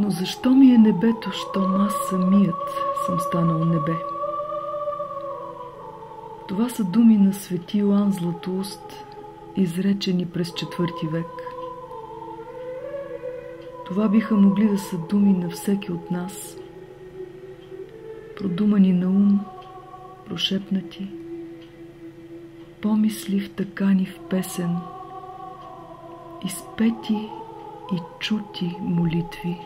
Но защо ми е небето, щом аз самият съм станал небе? Това са думи на свети Йоан Златоуст, изречени през IV век. Това биха могли да са думи на всеки от нас, продумани на ум, прошепнати, помисли втъкани в песен, изпети и чути молитви.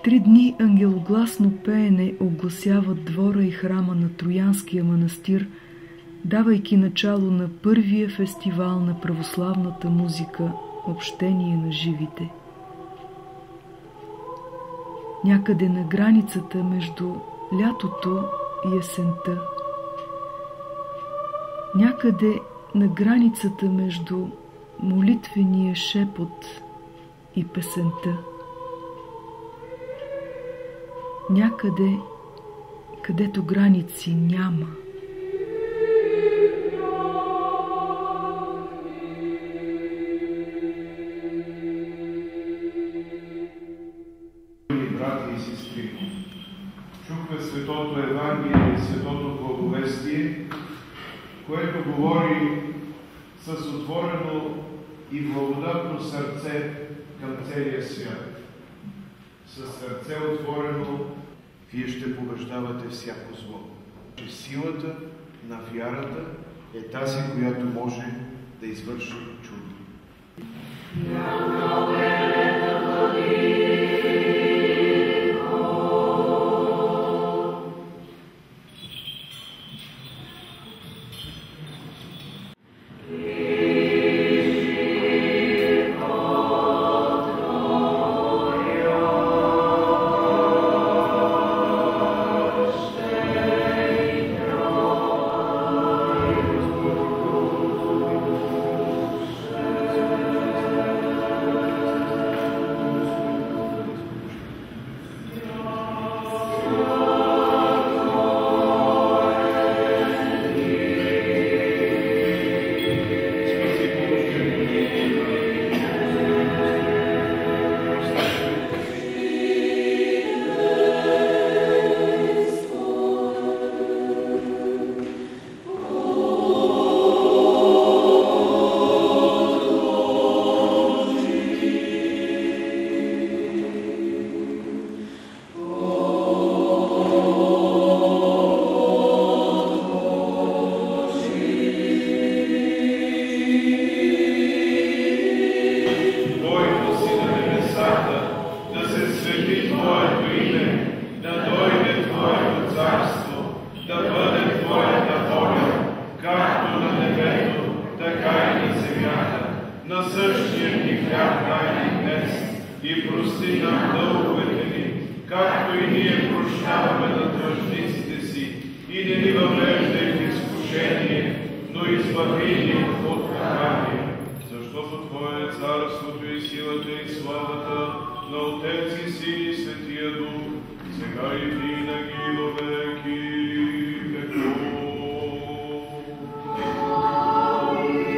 3 дни ангелогласно пеене огласяват двора и храма на Троянския манастир, давайки начало на първия фестивал на православната музика Общение на живите. Някъде на границата между лятото и есента, някъде на границата между молитвения шепот и песента, някъде, където граници няма. Брати и сестри, чухме Светото Евангелие и Светото Благовестие, което говори с отворено и благодатно сърце към целия свят. Със сърце отворено вие ще побеждавате всяко зло. Че силата на вярата е тази, която може да извърши чудо. На същия ни хляб дай ни днес и прости нам дълговете ни, както и ние прощаваме на длъжниците си, и не ни въвеждай в изкушение, но избави ни от лукавия. Защото Твое е царството и силата и славата на Отец и Син и Светия Дух, сега и винаги во веки веков. Thank you.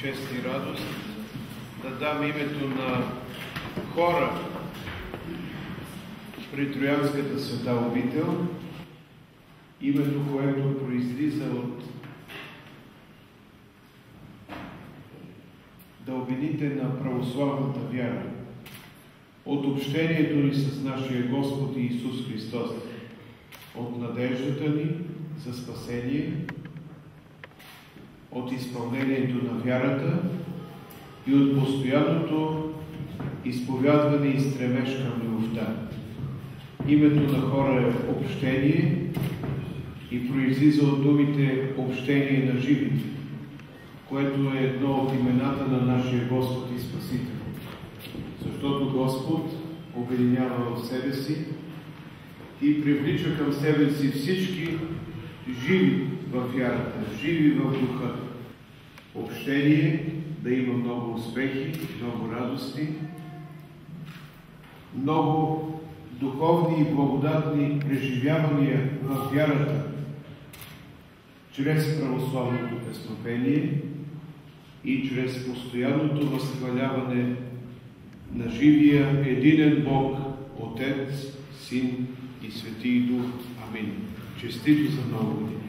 чест и радост да дам името на хора при Троянската света обител, името, което произлиза от дълбините на православната вяра, от общението ни с нашия Господ Иисус Христос, от надеждата ни за спасение, от изпълнението на вярата и от постоянното изповядване и стремеж към любовта. Името на хора е общение и произлиза от думите общение на живите, което е едно от имената на нашия Господ и Спасител. Защото Господ обединява в себе си и привлича към себе си всички живи в вярата, живи в духа. Общение, да има много успехи, много радости, много духовни и благодатни преживявания в вярата, чрез православното песнопение и чрез постоянното възхваляване на живия единен Бог, Отец, Син и Свети Дух. Амин. Честито за много години!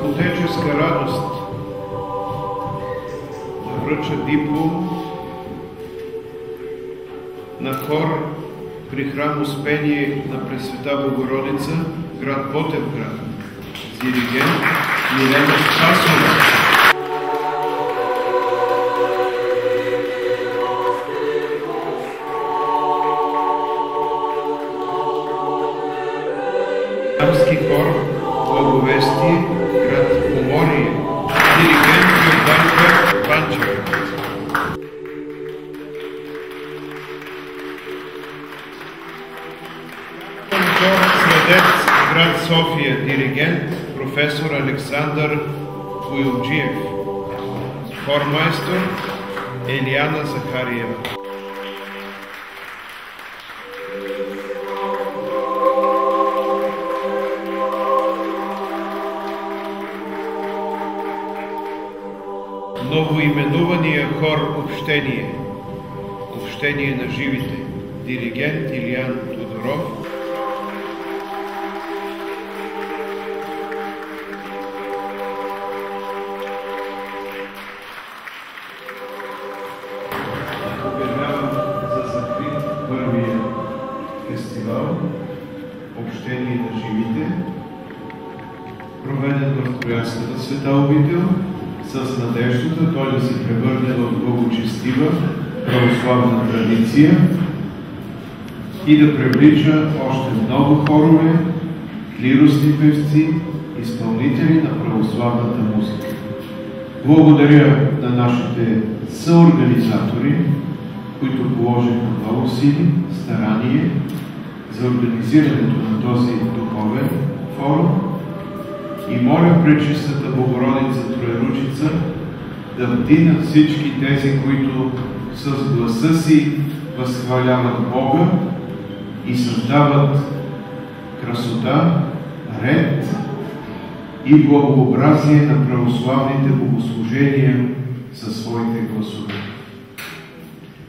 Отеческа радост да връча диплом на хор при храм Успение на Пресвета Богородица, град Ботевград. Диригент Милена Спасова. Дамски хор Благовестие, град Поморие. Диригент Йорданка Панчева. Хор Средец, град София. Диригент професор Александър Куилджиев. Хормайстор Елиана Захариева. Новоименувания хор Общение. Общение на живите. Диригент Илиян Тодоров. Обявявам за закрит първия фестивал Общение на живите, проведен в Троянската света обител, с надеждата той да се превърне в благочестива православна традиция и да привлича още много хорове, клиросни певци, изпълнители на православната музика. Благодаря на нашите съорганизатори, които положиха много сили, старание за организирането на този духовен форум. И моля Пречистата Богородица Троеручица да бди на всички тези, които с гласа си възхваляват Бога и създават красота, ред и благообразие на православните богослужения със своите гласове.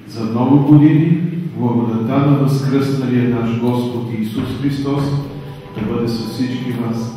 За много години благодата на възкръсналия наш Господ Исус Христос да бъде с всички вас.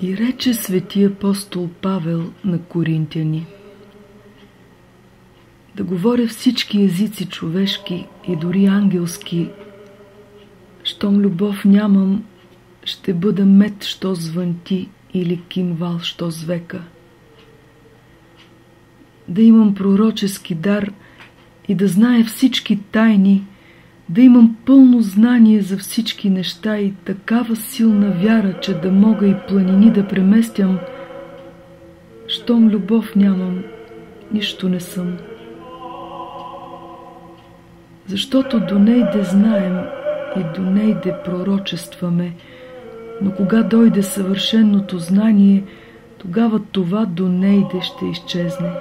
И рече свети апостол Павел на коринтяни: да говоря всички езици човешки и дори ангелски, щом любов нямам, ще бъда мед, що звънти, или кимвал, що звека. Да имам пророчески дар и да зная всички тайни, да имам пълно знание за всички неща и такава силна вяра, че да мога и планини да преместям, щом любов нямам, нищо не съм. Защото до нейде знаем и до нейде пророчестваме, но кога дойде съвършеното знание, тогава това до нейде ще изчезне.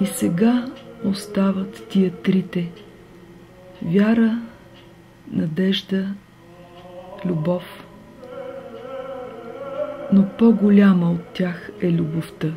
И сега остават тия трите – вяра, надежда, любов. Но по-голяма от тях е любовта.